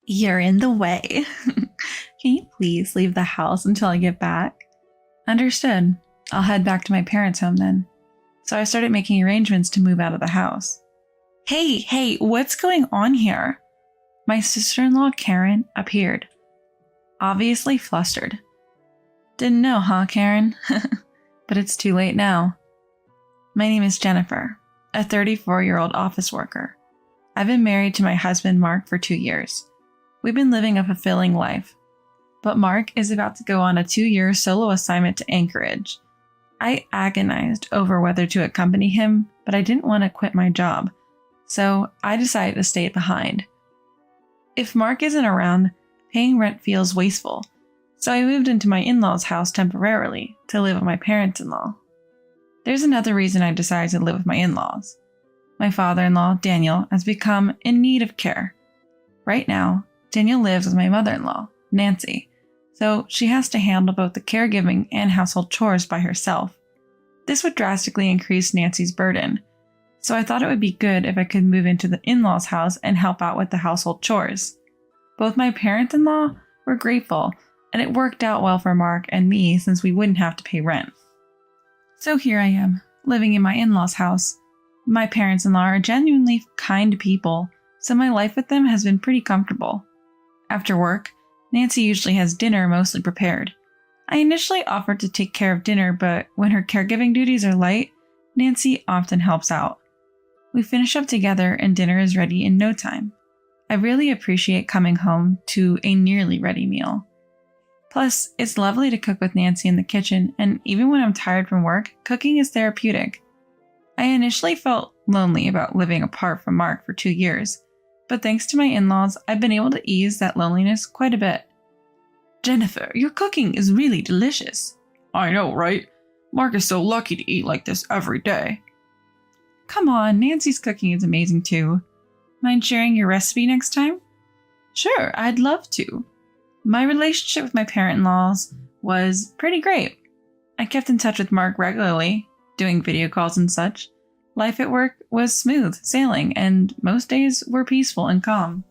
You're in the way. Can you please leave the house until I get back? Understood. I'll head back to my parents' home then. So I started making arrangements to move out of the house. Hey, what's going on here? My sister-in-law, Karen, appeared, obviously flustered. Didn't know, huh, Karen? But it's too late now. My name is Jennifer, a 34-year-old office worker. I've been married to my husband, Mark, for 2 years. We've been living a fulfilling life. But Mark is about to go on a 2-year solo assignment to Anchorage. I agonized over whether to accompany him, but I didn't want to quit my job, so I decided to stay behind. If Mark isn't around, paying rent feels wasteful, so I moved into my in-laws' house temporarily to live with my parents-in-law. There's another reason I decided to live with my in-laws. My father-in-law, Daniel, has become in need of care. Right now, Daniel lives with my mother-in-law, Nancy, so she has to handle both the caregiving and household chores by herself. This would drastically increase Nancy's burden, so I thought it would be good if I could move into the in-laws' house and help out with the household chores. Both my parents-in-law were grateful, and it worked out well for Mark and me since we wouldn't have to pay rent. So here I am, living in my in-laws' house. My parents-in-law are genuinely kind people, so my life with them has been pretty comfortable. After work, Nancy usually has dinner mostly prepared. I initially offered to take care of dinner, but when her caregiving duties are light, Nancy often helps out. We finish up together and dinner is ready in no time. I really appreciate coming home to a nearly ready meal. Plus, it's lovely to cook with Nancy in the kitchen, and even when I'm tired from work, cooking is therapeutic. I initially felt lonely about living apart from Mark for 2 years, but thanks to my in-laws, I've been able to ease that loneliness quite a bit. Jennifer, your cooking is really delicious. I know, right? Mark is so lucky to eat like this every day. Come on, Nancy's cooking is amazing too. Mind sharing your recipe next time? Sure, I'd love to. My relationship with my parent-in-laws was pretty great. I kept in touch with Mark regularly, doing video calls and such. Life at work was smooth sailing, and most days were peaceful and calm.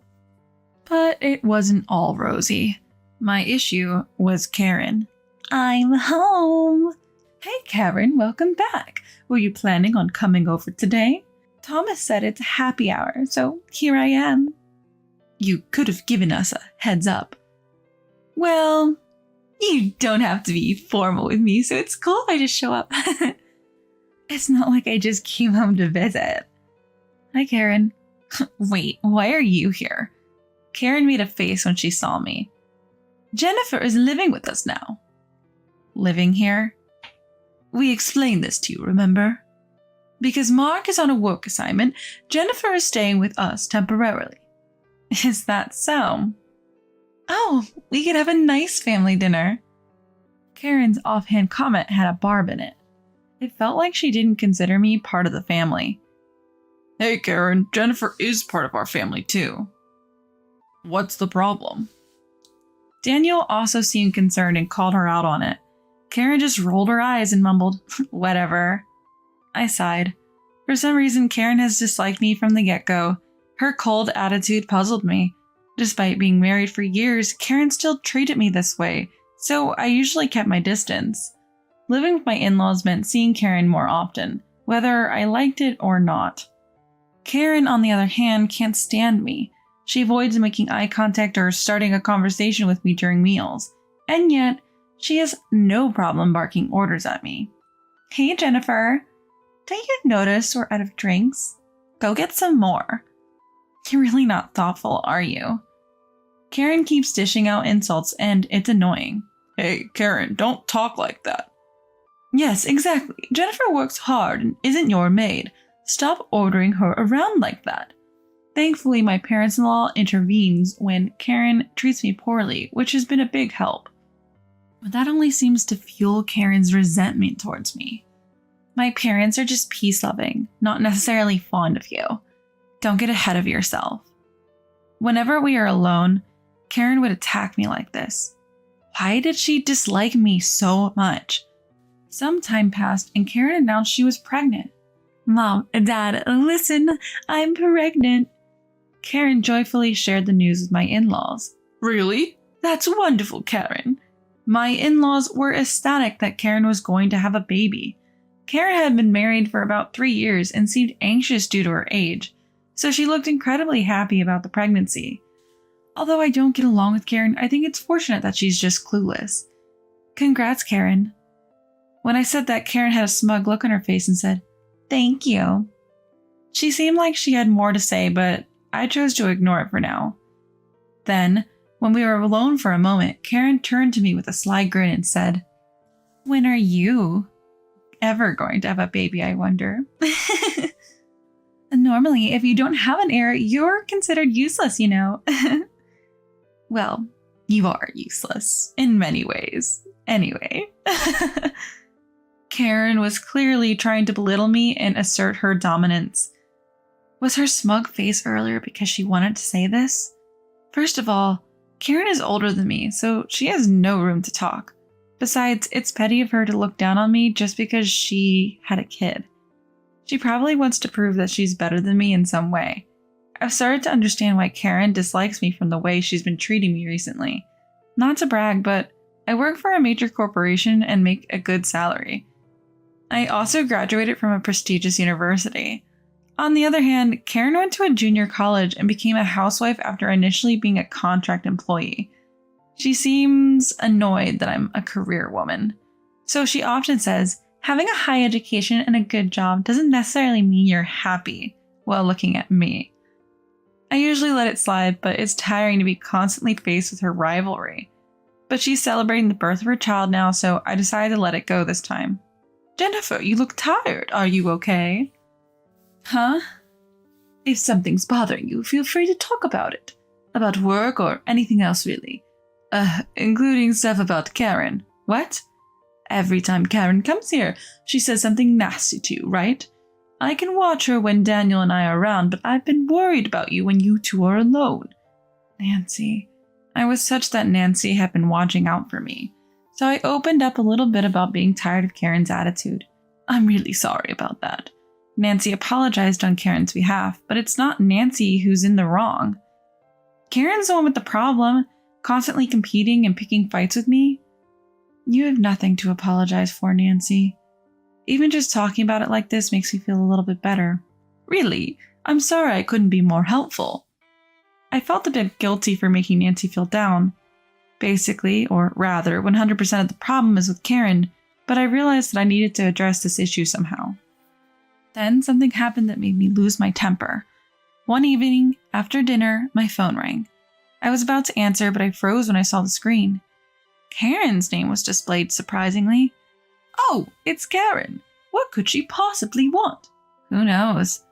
But it wasn't all rosy. My issue was Karen. I'm home! Hey Karen, welcome back. Were you planning on coming over today? Thomas said it's a happy hour, so here I am. You could have given us a heads up. Well, you don't have to be formal with me, so it's cool if I just show up. It's not like I just came home to visit. Hi, Karen. Wait, why are you here? Karen made a face when she saw me. Jennifer is living with us now. Living here? We explained this to you, remember? Because Mark is on a work assignment, Jennifer is staying with us temporarily. Is that so? Oh, we could have a nice family dinner. Karen's offhand comment had a barb in it. It felt like she didn't consider me part of the family. Hey Karen, Jennifer is part of our family too. What's the problem? Daniel also seemed concerned and called her out on it. Karen just rolled her eyes and mumbled, whatever. I sighed. For some reason, Karen has disliked me from the get-go. Her cold attitude puzzled me. Despite being married for years, Karen still treated me this way, so I usually kept my distance. Living with my in-laws meant seeing Karen more often, whether I liked it or not. Karen, on the other hand, can't stand me. She avoids making eye contact or starting a conversation with me during meals, and yet she has no problem barking orders at me. Hey Jennifer, don't you notice we're out of drinks? Go get some more. You're really not thoughtful, are you? Karen keeps dishing out insults and it's annoying. Hey Karen, don't talk like that. Yes, exactly. Jennifer works hard and isn't your maid. Stop ordering her around like that. Thankfully, my parents-in-law intervenes when Karen treats me poorly, which has been a big help. But that only seems to fuel Karen's resentment towards me. My parents are just peace-loving, not necessarily fond of you. Don't get ahead of yourself. Whenever we are alone, Karen would attack me like this. Why did she dislike me so much? Some time passed and Karen announced she was pregnant. Mom, Dad, listen, I'm pregnant. Karen joyfully shared the news with my in-laws. Really? That's wonderful, Karen. My in-laws were ecstatic that Karen was going to have a baby. Karen had been married for about 3 years and seemed anxious due to her age, so she looked incredibly happy about the pregnancy. Although I don't get along with Karen, I think it's fortunate that she's just clueless. Congrats, Karen. When I said that, Karen had a smug look on her face and said, "Thank you." She seemed like she had more to say, but I chose to ignore it for now. Then, when we were alone for a moment, Karen turned to me with a sly grin and said, "When are you ever going to have a baby, I wonder?" Normally, if you don't have an heir, you're considered useless, you know. Well, you are useless in many ways. Anyway. Karen was clearly trying to belittle me and assert her dominance. Was her smug face earlier because she wanted to say this? First of all, Karen is older than me, so she has no room to talk. Besides, it's petty of her to look down on me just because she had a kid. She probably wants to prove that she's better than me in some way. I've started to understand why Karen dislikes me from the way she's been treating me recently. Not to brag, but I work for a major corporation and make a good salary. I also graduated from a prestigious university. On the other hand, Karen went to a junior college and became a housewife after initially being a contract employee. She seems annoyed that I'm a career woman. So she often says, having a high education and a good job doesn't necessarily mean you're happy while looking at me. I usually let it slide, but it's tiring to be constantly faced with her rivalry. But she's celebrating the birth of her child now, so I decided to let it go this time. "Jennifer, you look tired. Are you okay?" "Huh? If something's bothering you, feel free to talk about it. About work or anything else, really. Including stuff about Karen. What? Every time Karen comes here, she says something nasty to you, right? I can watch her when Daniel and I are around, but I've been worried about you when you two are alone." Nancy. I was such that Nancy had been watching out for me. So I opened up a little bit about being tired of Karen's attitude. "I'm really sorry about that." Nancy apologized on Karen's behalf, but it's not Nancy who's in the wrong. Karen's the one with the problem, constantly competing and picking fights with me. You have nothing to apologize for, Nancy. Even just talking about it like this makes me feel a little bit better. Really, I'm sorry I couldn't be more helpful. I felt a bit guilty for making Nancy feel down. Basically, or rather, 100% of the problem is with Karen, but I realized that I needed to address this issue somehow. Then something happened that made me lose my temper. One evening, after dinner, my phone rang. I was about to answer, but I froze when I saw the screen. Karen's name was displayed surprisingly. "Oh, it's Karen. What could she possibly want?" Who knows?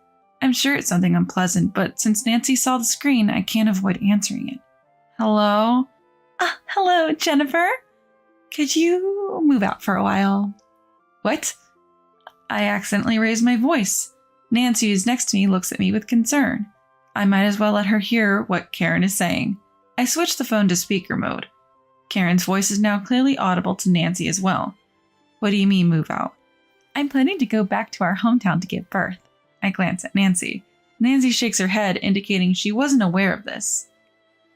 I'm sure it's something unpleasant, but since Nancy saw the screen, I can't avoid answering it. "Hello?" "Hello, Jennifer. Could you move out for a while?" "What?" I accidentally raised my voice. Nancy, who's next to me, looks at me with concern. I might as well let her hear what Karen is saying. I switched the phone to speaker mode. Karen's voice is now clearly audible to Nancy as well. "What do you mean, move out?" "I'm planning to go back to our hometown to give birth." I glance at Nancy. Nancy shakes her head, indicating she wasn't aware of this.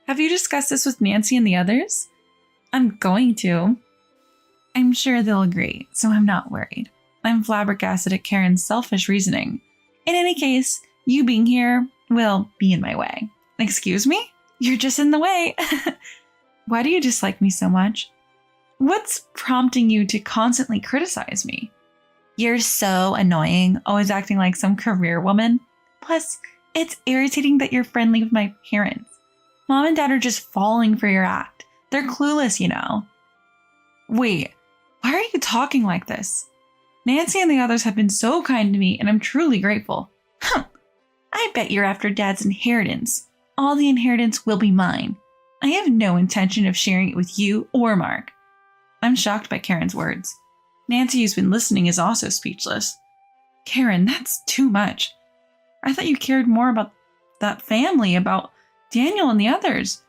"Have you discussed this with Nancy and the others?" "I'm going to." I'm sure they'll agree, so I'm not worried. I'm flabbergasted at Karen's selfish reasoning. In any case, you being here will be in my way. "Excuse me? You're just in the way." "Why do you dislike me so much?" "What's prompting you to constantly criticize me?" "You're so annoying, always acting like some career woman. Plus, it's irritating that you're friendly with my parents. Mom and Dad are just falling for your act. They're clueless, you know." "Wait, why are you talking like this? Nancy and the others have been so kind to me, and I'm truly grateful." "I bet you're after Dad's inheritance. All the inheritance will be mine. I have no intention of sharing it with you or Mark." I'm shocked by Karen's words. Nancy, who's been listening, is also speechless. "Karen, that's too much. I thought you cared more about that family, about Daniel and the others."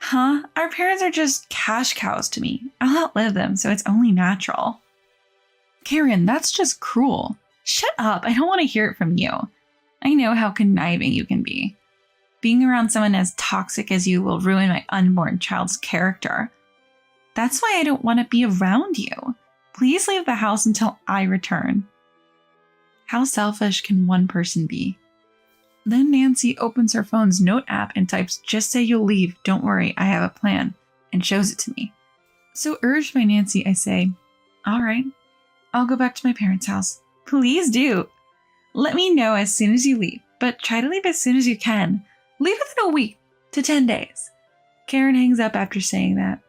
"Huh? Our parents are just cash cows to me. I'll outlive them, so it's only natural." "Karen, that's just cruel." "Shut up. I don't want to hear it from you. I know how conniving you can be." being around someone as toxic as you will ruin my unborn child's character. That's why I don't want to be around you. Please leave the house until I return." How selfish can one person be? Then Nancy opens her phone's note app and types, "Just say you'll leave. Don't worry, I have a plan," and shows it to me. So urged by Nancy, I say, "All right, I'll go back to my parents' house." "Please do. Let me know as soon as you leave, but try to leave as soon as you can. Leave within a week to 10 days. Karen hangs up after saying that.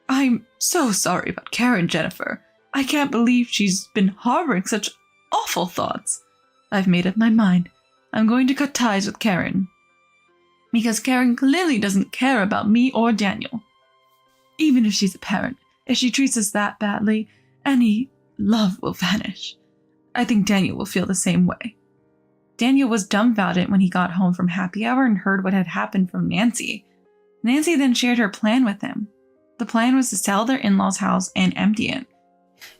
"I'm so sorry about Karen, Jennifer. I can't believe she's been harboring such awful thoughts. I've made up my mind. I'm going to cut ties with Karen. Because Karen clearly doesn't care about me or Daniel. Even if she's a parent, if she treats us that badly, any love will vanish. I think Daniel will feel the same way." Daniel was dumbfounded when he got home from happy hour and heard what had happened from Nancy. Nancy then shared her plan with him. The plan was to sell their in-laws' house and empty it.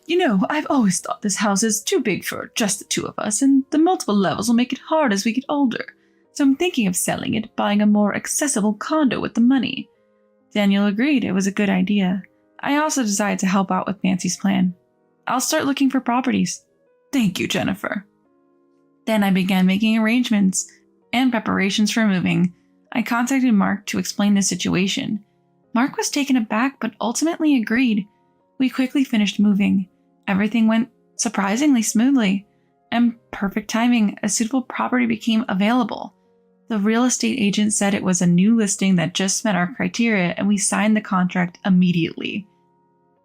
"You know, I've always thought this house is too big for just the two of us, and the multiple levels will make it hard as we get older. So I'm thinking of selling it, buying a more accessible condo with the money." Daniel agreed it was a good idea. I also decided to help out with Nancy's plan. "I'll start looking for properties." "Thank you, Jennifer." Then I began making arrangements and preparations for moving. I contacted Mark to explain the situation. Mark was taken aback but ultimately agreed. We quickly finished moving. Everything went surprisingly smoothly. And perfect timing, a suitable property became available. The real estate agent said it was a new listing that just met our criteria, and we signed the contract immediately.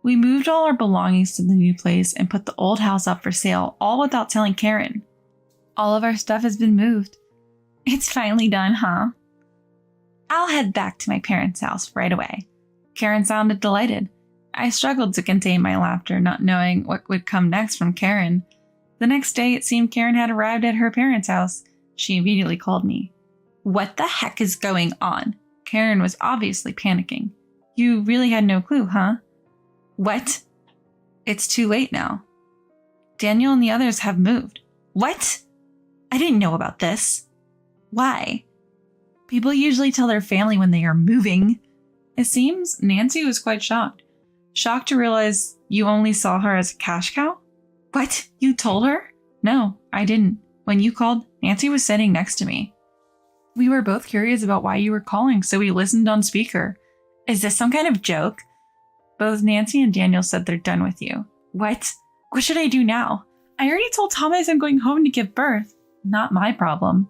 We moved all our belongings to the new place and put the old house up for sale, all without telling Karen. All of our stuff has been moved. It's finally done, huh? I'll head back to my parents' house right away. Karen sounded delighted. I struggled to contain my laughter, not knowing what would come next from Karen. The next day, it seemed Karen had arrived at her parents' house. She immediately called me. "What the heck is going on?" Karen was obviously panicking. "You really had no clue, huh?" "What?" "It's too late now. Daniel and the others have moved." "What? I didn't know about this." "Why?" "People usually tell their family when they are moving." It seems Nancy was quite shocked. Shocked to realize you only saw her as a cash cow? "What? You told her?" "No, I didn't. When you called, Nancy was sitting next to me." "We were both curious about why you were calling, so we listened on speaker." "Is this some kind of joke?" "Both Nancy and Daniel said they're done with you." "What? What should I do now?" "I already told Thomas I'm going home to give birth." "Not my problem."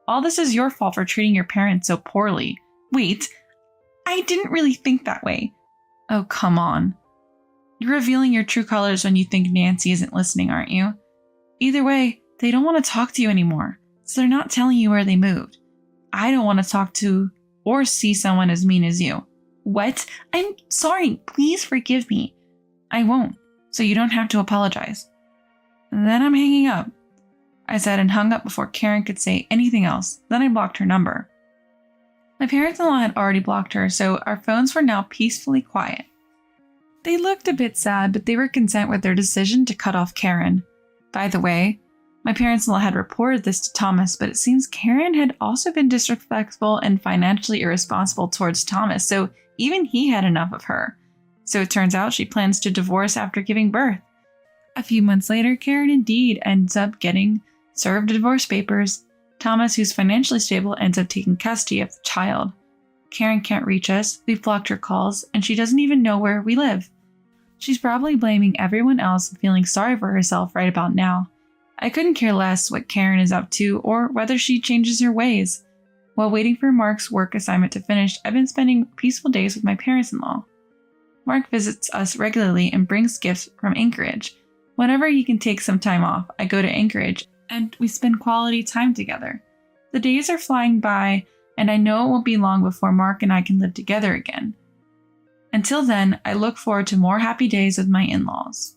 "All this is your fault for treating your parents so poorly." "Wait, I didn't really think that way." "Oh, come on. You're revealing your true colors when you think Nancy isn't listening, aren't you?" "Either way, they don't want to talk to you anymore, so they're not telling you where they moved. I don't want to talk to or see someone as mean as you." "What? I'm sorry. Please forgive me." "I won't, so you don't have to apologize." "Then I'm hanging up," I said, and hung up before Karen could say anything else. Then I blocked her number. My parents-in-law had already blocked her, so our phones were now peacefully quiet. They looked a bit sad, but they were content with their decision to cut off Karen. By the way, my parents-in-law had reported this to Thomas, but it seems Karen had also been disrespectful and financially irresponsible towards Thomas, so even he had enough of her. So it turns out she plans to divorce after giving birth. A few months later, Karen indeed ends up getting served divorce papers. Thomas, who's financially stable, ends up taking custody of the child. Karen can't reach us, we've blocked her calls, and she doesn't even know where we live. She's probably blaming everyone else and feeling sorry for herself right about now. I couldn't care less what Karen is up to or whether she changes her ways. While waiting for Mark's work assignment to finish, I've been spending peaceful days with my parents-in-law. Mark visits us regularly and brings gifts from Anchorage. Whenever he can take some time off, I go to Anchorage and we spend quality time together. The days are flying by, and I know it won't be long before Mark and I can live together again. Until then, I look forward to more happy days with my in-laws.